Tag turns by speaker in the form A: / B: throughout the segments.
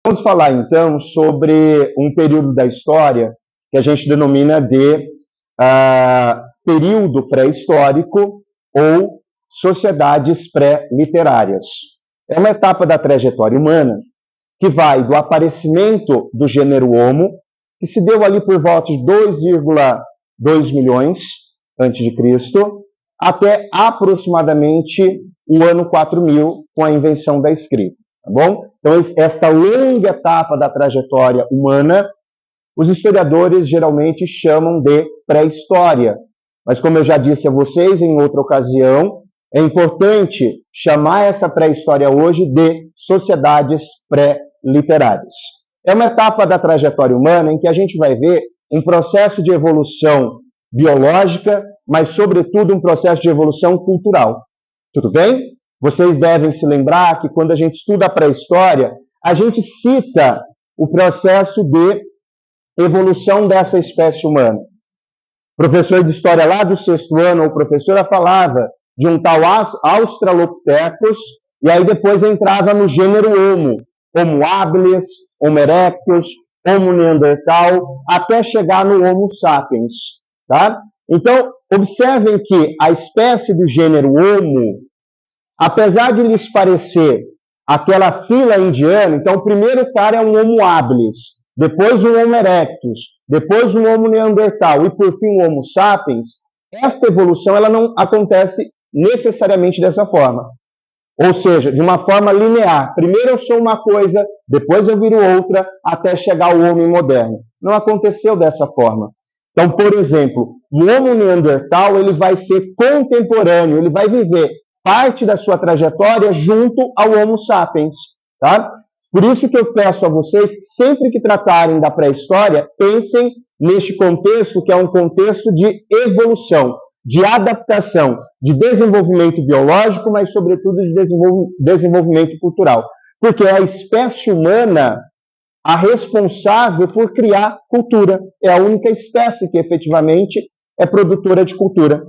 A: Vamos falar, então, sobre um período da história que a gente denomina de período pré-histórico ou sociedades pré-literárias. É uma etapa da trajetória humana que vai do aparecimento do gênero Homo, que se deu ali por volta de 2,2 milhões antes de Cristo, até aproximadamente o ano 4000, com a invenção da escrita. Tá bom? Então, esta longa etapa da trajetória humana, os historiadores geralmente chamam de pré-história. Mas, como eu já disse a vocês em outra ocasião, é importante chamar essa pré-história hoje de sociedades pré-literárias. É uma etapa da trajetória humana em que a gente vai ver um processo de evolução biológica, mas, sobretudo, um processo de evolução cultural. Tudo bem? Vocês devem se lembrar que, quando a gente estuda a pré-história, a gente cita o processo de evolução dessa espécie humana. O professor de história lá do 6º ano, ou professora, falava de um tal Australopithecus, e aí depois entrava no gênero Homo, Homo habilis, Homo erectus, Homo neandertal, até chegar no Homo sapiens. Tá? Então, observem que a espécie do gênero Homo, apesar de lhes parecer aquela fila indiana, então o primeiro cara é um Homo habilis, depois um Homo erectus, depois um Homo neandertal e por fim um Homo sapiens, esta evolução ela não acontece necessariamente dessa forma. Ou seja, de uma forma linear. Primeiro eu sou uma coisa, depois eu viro outra, até chegar ao homem moderno. Não aconteceu dessa forma. Então, por exemplo, o Homo neandertal ele vai ser contemporâneo, ele vai viver parte da sua trajetória junto ao Homo sapiens. Tá? Por isso que eu peço a vocês que sempre que tratarem da pré-história, pensem neste contexto que é um contexto de evolução, de adaptação, de desenvolvimento biológico, mas sobretudo de desenvolvimento cultural. Porque é a espécie humana a responsável por criar cultura. É a única espécie que efetivamente é produtora de cultura.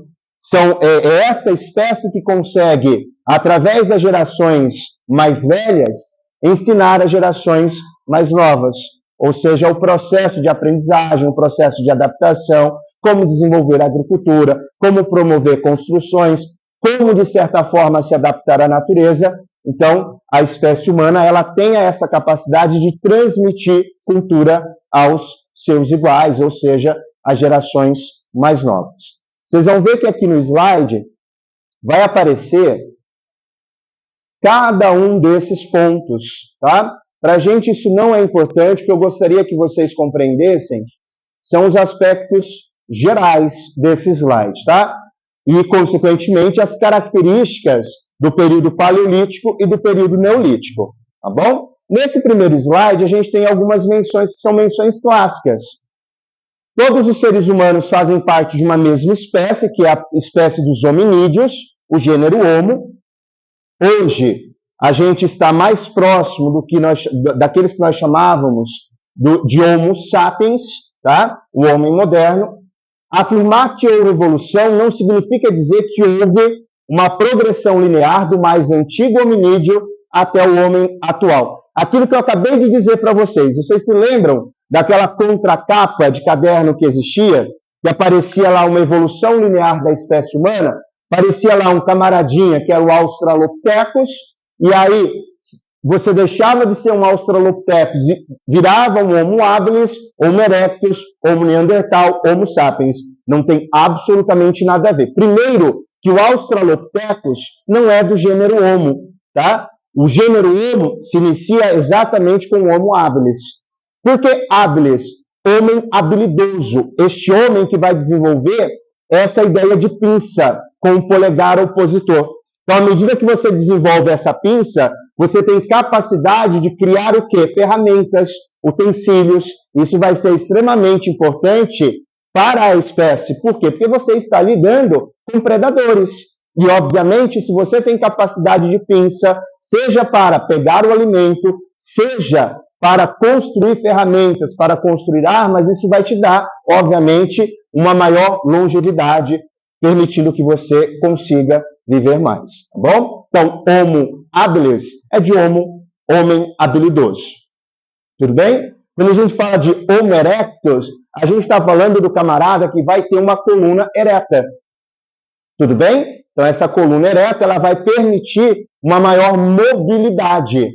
A: É esta espécie que consegue, através das gerações mais velhas, ensinar as gerações mais novas. Ou seja, o processo de aprendizagem, o processo de adaptação, como desenvolver a agricultura, como promover construções, como, de certa forma, se adaptar à natureza. Então, a espécie humana ela tem essa capacidade de transmitir cultura aos seus iguais, ou seja, às gerações mais novas. Vocês vão ver que aqui no slide vai aparecer cada um desses pontos, tá? Para a gente isso não é importante, o que eu gostaria que vocês compreendessem são os aspectos gerais desse slide, tá? E, consequentemente, as características do período paleolítico e do período neolítico, tá bom? Nesse primeiro slide, a gente tem algumas menções que são menções clássicas. Todos os seres humanos fazem parte de uma mesma espécie, que é a espécie dos hominídeos, o gênero Homo. Hoje, a gente está mais próximo daqueles que nós chamávamos de Homo sapiens, tá? O homem moderno. Afirmar que houve evolução não significa dizer que houve uma progressão linear do mais antigo hominídeo até o homem atual. Aquilo que eu acabei de dizer para vocês se lembram daquela contracapa de caderno que existia, que aparecia lá uma evolução linear da espécie humana? Parecia lá um camaradinha, que era o Australopithecus, e aí você deixava de ser um Australopithecus e virava um Homo habilis, Homo erectus, Homo neandertal, Homo sapiens. Não tem absolutamente nada a ver. Primeiro, que o Australopithecus não é do gênero Homo, tá? O gênero Homo se inicia exatamente com o Homo habilis. Por que habilis? Homem habilidoso. Este homem que vai desenvolver essa ideia de pinça com o polegar opositor. Então, à medida que você desenvolve essa pinça, você tem capacidade de criar o quê? Ferramentas, utensílios. Isso vai ser extremamente importante para a espécie. Por quê? Porque você está lidando com predadores. E, obviamente, se você tem capacidade de pinça, seja para pegar o alimento, seja para construir ferramentas, para construir armas, isso vai te dar, obviamente, uma maior longevidade, permitindo que você consiga viver mais, tá bom? Então, Homo habilis é de homem habilidoso. Tudo bem? Quando a gente fala de Homo erectus, a gente está falando do camarada que vai ter uma coluna ereta. Tudo bem? Então, essa coluna ereta ela vai permitir uma maior mobilidade.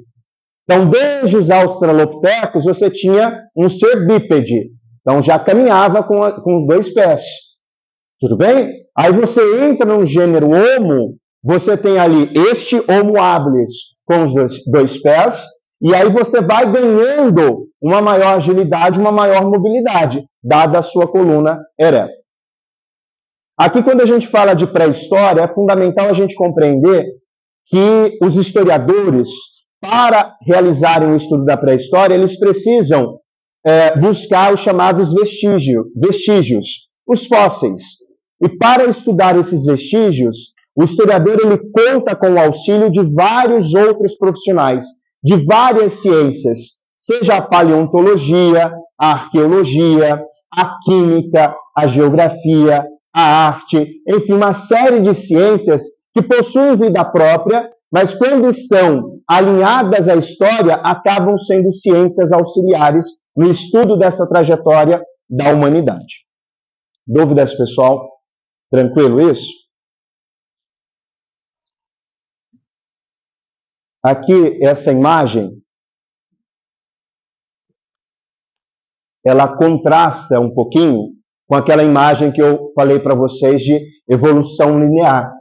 A: Então, desde os australopithecus, você tinha um ser bípede. Então, já caminhava com os dois pés. Tudo bem? Aí você entra no gênero Homo, você tem ali este Homo habilis com os dois pés, e aí você vai ganhando uma maior agilidade, uma maior mobilidade, dada a sua coluna ereta. Aqui, quando a gente fala de pré-história, é fundamental a gente compreender que os historiadores, para realizarem o estudo da pré-história, eles precisam buscar os chamados vestígios, os fósseis. E para estudar esses vestígios, o historiador ele conta com o auxílio de vários outros profissionais, de várias ciências, seja a paleontologia, a arqueologia, a química, a geografia, a arte, enfim, uma série de ciências que possuem vida própria, mas quando estão alinhadas à história, acabam sendo ciências auxiliares no estudo dessa trajetória da humanidade. Dúvidas, pessoal? Tranquilo isso? Aqui, essa imagem, ela contrasta um pouquinho com aquela imagem que eu falei para vocês de evolução linear.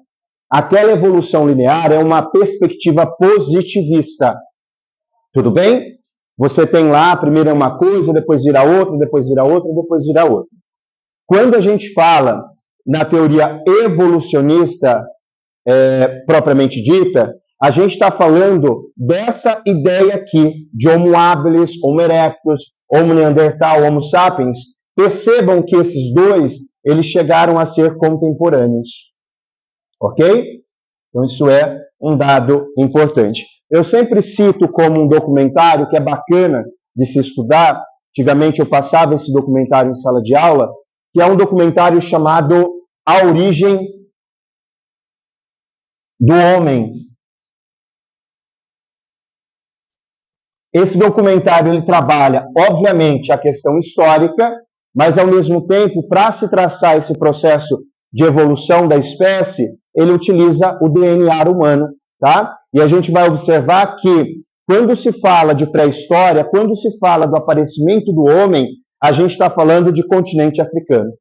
A: Aquela evolução linear é uma perspectiva positivista. Tudo bem? Você tem lá, primeiro é uma coisa, depois vira outra, depois vira outra, depois vira outra. Quando a gente fala na teoria evolucionista propriamente dita, a gente está falando dessa ideia aqui de Homo habilis, Homo erectus, Homo neandertal, Homo sapiens. Percebam que esses dois, eles chegaram a ser contemporâneos. Ok? Então isso é um dado importante. Eu sempre cito como um documentário que é bacana de se estudar, antigamente eu passava esse documentário em sala de aula, que é um documentário chamado A Origem do Homem. Esse documentário ele trabalha, obviamente, a questão histórica, mas, ao mesmo tempo, para se traçar esse processo de evolução da espécie, ele utiliza o DNA humano, tá? E a gente vai observar que, quando se fala de pré-história, quando se fala do aparecimento do homem, a gente está falando de continente africano.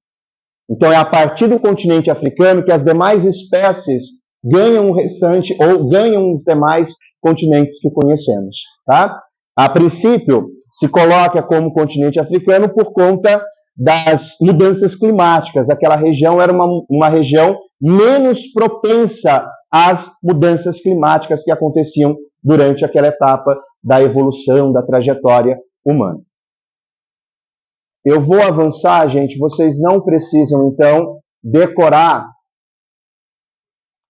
A: Então, é a partir do continente africano que as demais espécies ganham o restante ou ganham os demais continentes que conhecemos, tá? A princípio, se coloca como continente africano por conta das mudanças climáticas. Aquela região era uma região menos propensa às mudanças climáticas que aconteciam durante aquela etapa da evolução, da trajetória humana. Eu vou avançar, gente, vocês não precisam, então, decorar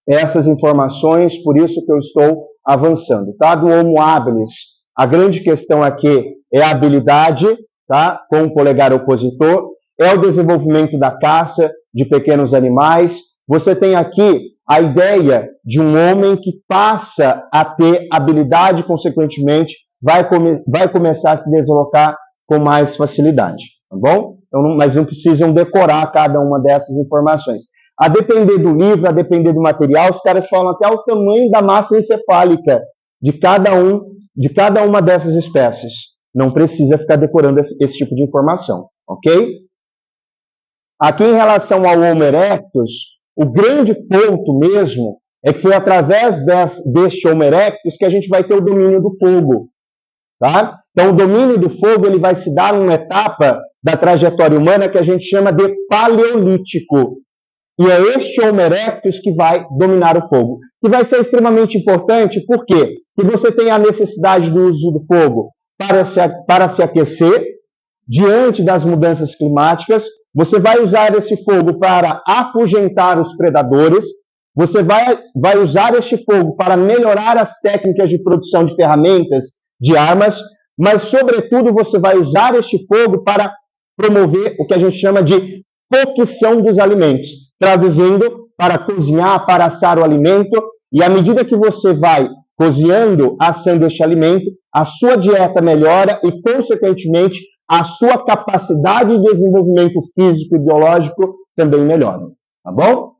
A: essas informações, por isso que eu estou avançando, tá? Do Homo habilis, a grande questão aqui é a habilidade, tá? Com o polegar opositor, é o desenvolvimento da caça de pequenos animais. Você tem aqui a ideia de um homem que passa a ter habilidade, consequentemente, vai começar a se deslocar com mais facilidade, tá bom? Então, mas não precisam decorar cada uma dessas informações. A depender do livro, a depender do material, os caras falam até o tamanho da massa encefálica de cada uma dessas espécies. Não precisa ficar decorando esse tipo de informação, ok? Aqui, em relação ao Homo erectus, o grande ponto mesmo é que foi através deste Homo erectus que a gente vai ter o domínio do fogo, tá? Então, o domínio do fogo ele vai se dar numa etapa da trajetória humana que a gente chama de paleolítico. E é este Homo erectus que vai dominar o fogo. Que vai ser extremamente importante, por quê? Porque você tem a necessidade do uso do fogo para se aquecer diante das mudanças climáticas. Você vai usar esse fogo para afugentar os predadores. Você vai usar este fogo para melhorar as técnicas de produção de ferramentas, de armas, mas, sobretudo, você vai usar este fogo para promover o que a gente chama de cocção dos alimentos, traduzindo para cozinhar, para assar o alimento, e à medida que você vai cozinhando, assando este alimento, a sua dieta melhora e, consequentemente, a sua capacidade de desenvolvimento físico e biológico também melhora, tá bom?